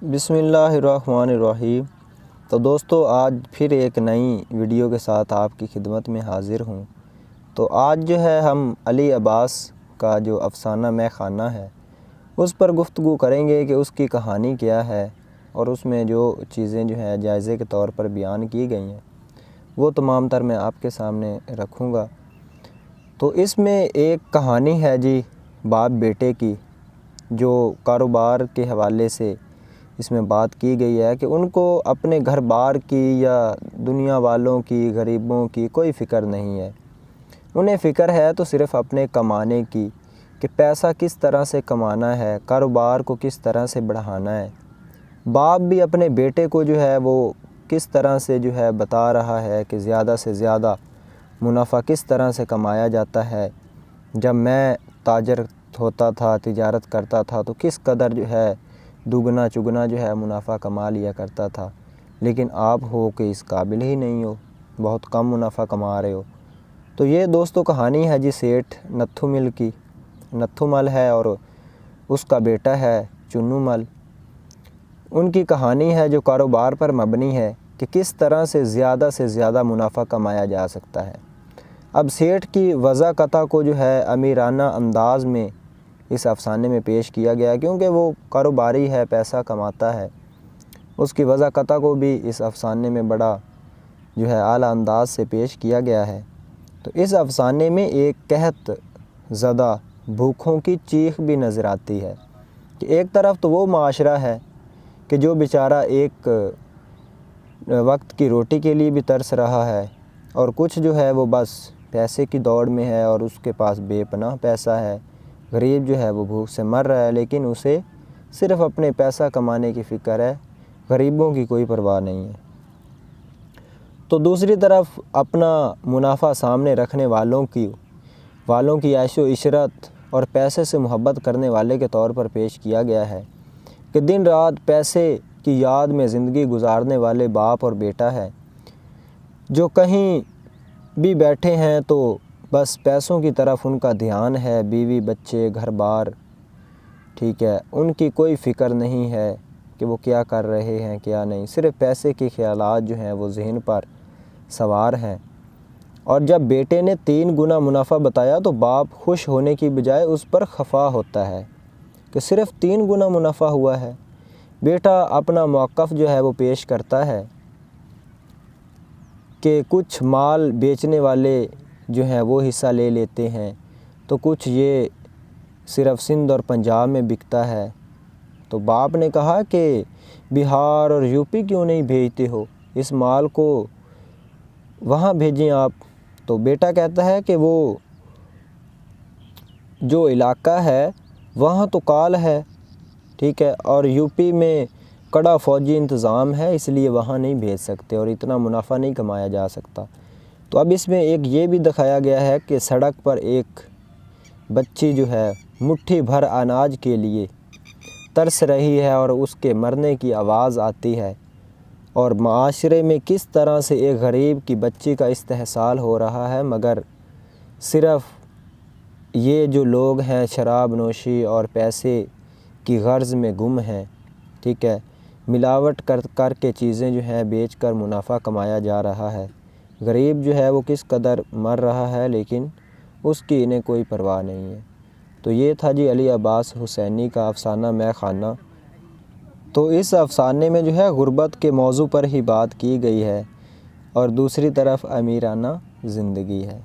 بسم اللہ الرحمن الرحیم۔ تو دوستو آج پھر ایک نئی ویڈیو کے ساتھ آپ کی خدمت میں حاضر ہوں۔ تو آج جو ہے ہم علی عباس کا جو افسانہ مے خانہ ہے اس پر گفتگو کریں گے کہ اس کی کہانی کیا ہے اور اس میں جو چیزیں جو ہیں جائزے کے طور پر بیان کی گئی ہیں وہ تمام تر میں آپ کے سامنے رکھوں گا۔ تو اس میں ایک کہانی ہے جی باپ بیٹے کی، جو کاروبار کے حوالے سے اس میں بات کی گئی ہے کہ ان کو اپنے گھر بار کی یا دنیا والوں کی، غریبوں کی کوئی فکر نہیں ہے۔ انہیں فکر ہے تو صرف اپنے کمانے کی، کہ پیسہ کس طرح سے کمانا ہے، کاروبار کو کس طرح سے بڑھانا ہے۔ باپ بھی اپنے بیٹے کو جو ہے وہ کس طرح سے جو ہے بتا رہا ہے کہ زیادہ سے زیادہ منافع کس طرح سے کمایا جاتا ہے۔ جب میں تاجر ہوتا تھا، تجارت کرتا تھا تو کس قدر جو ہے دگنا چگنا جو ہے منافع کما لیا کرتا تھا، لیکن آپ ہو کہ اس قابل ہی نہیں ہو، بہت کم منافع کما رہے ہو۔ تو یہ دوستو کہانی ہے جی سیٹھ نتھو مل کی۔ نتھو مل ہے اور اس کا بیٹا ہے چنو مل۔ ان کی کہانی ہے جو کاروبار پر مبنی ہے کہ کس طرح سے زیادہ منافع کمایا جا سکتا ہے۔ اب سیٹھ کی وضاقتہ کو جو ہے امیرانہ انداز میں اس افسانے میں پیش کیا گیا، کیونکہ وہ کاروباری ہے، پیسہ کماتا ہے۔ اس کی وضاقتہ کو بھی اس افسانے میں بڑا جو ہے اعلیٰ انداز سے پیش کیا گیا ہے۔ تو اس افسانے میں ایک قحط زدہ بھوکھوں کی چیخ بھی نظر آتی ہے کہ ایک طرف تو وہ معاشرہ ہے کہ جو بیچارہ ایک وقت کی روٹی کے لیے بھی ترس رہا ہے، اور کچھ جو ہے وہ بس پیسے کی دوڑ میں ہے اور اس کے پاس بے پناہ پیسہ ہے۔ غریب جو ہے وہ بھوک سے مر رہا ہے، لیکن اسے صرف اپنے پیسہ کمانے کی فکر ہے، غریبوں کی کوئی پرواہ نہیں ہے۔ تو دوسری طرف اپنا منافع سامنے رکھنے والوں کی عیش و عشرت اور پیسے سے محبت کرنے والے کے طور پر پیش کیا گیا ہے کہ دن رات پیسے کی یاد میں زندگی گزارنے والے باپ اور بیٹا ہے، جو کہیں بھی بیٹھے ہیں تو بس پیسوں کی طرف ان کا دھیان ہے، بیوی بچے گھر بار، ٹھیک ہے، ان کی کوئی فکر نہیں ہے کہ وہ کیا کر رہے ہیں کیا نہیں، صرف پیسے کے خیالات جو ہیں وہ ذہن پر سوار ہیں۔ اور جب بیٹے نے 3 گنا منافع بتایا تو باپ خوش ہونے کی بجائے اس پر خفا ہوتا ہے کہ صرف 3 گنا منافع ہوا ہے۔ بیٹا اپنا موقف جو ہے وہ پیش کرتا ہے کہ کچھ مال بیچنے والے جو ہیں وہ حصہ لے لیتے ہیں، تو کچھ یہ صرف سندھ اور پنجاب میں بکتا ہے۔ تو باپ نے کہا کہ بہار اور یوپی کیوں نہیں بھیجتے ہو، اس مال کو وہاں بھیجیں آپ۔ تو بیٹا کہتا ہے کہ وہ جو علاقہ ہے وہاں تو کال ہے، ٹھیک ہے، اور یوپی میں کڑا فوجی انتظام ہے، اس لیے وہاں نہیں بھیج سکتے اور اتنا منافع نہیں کمایا جا سکتا۔ تو اب اس میں ایک یہ بھی دکھایا گیا ہے کہ سڑک پر ایک بچی جو ہے مٹھی بھر اناج کے لیے ترس رہی ہے اور اس کے مرنے کی آواز آتی ہے، اور معاشرے میں کس طرح سے ایک غریب کی بچی کا استحصال ہو رہا ہے، مگر صرف یہ جو لوگ ہیں شراب نوشی اور پیسے کی غرض میں گم ہیں، ٹھیک ہے، ملاوٹ کر کے چیزیں جو ہیں بیچ کر منافع کمایا جا رہا ہے۔ غریب جو ہے وہ کس قدر مر رہا ہے لیکن اس کی انہیں کوئی پرواہ نہیں ہے۔ تو یہ تھا جی علی عباس حسینی کا افسانہ مے خانہ۔ تو اس افسانے میں جو ہے غربت کے موضوع پر ہی بات کی گئی ہے اور دوسری طرف امیرانہ زندگی ہے۔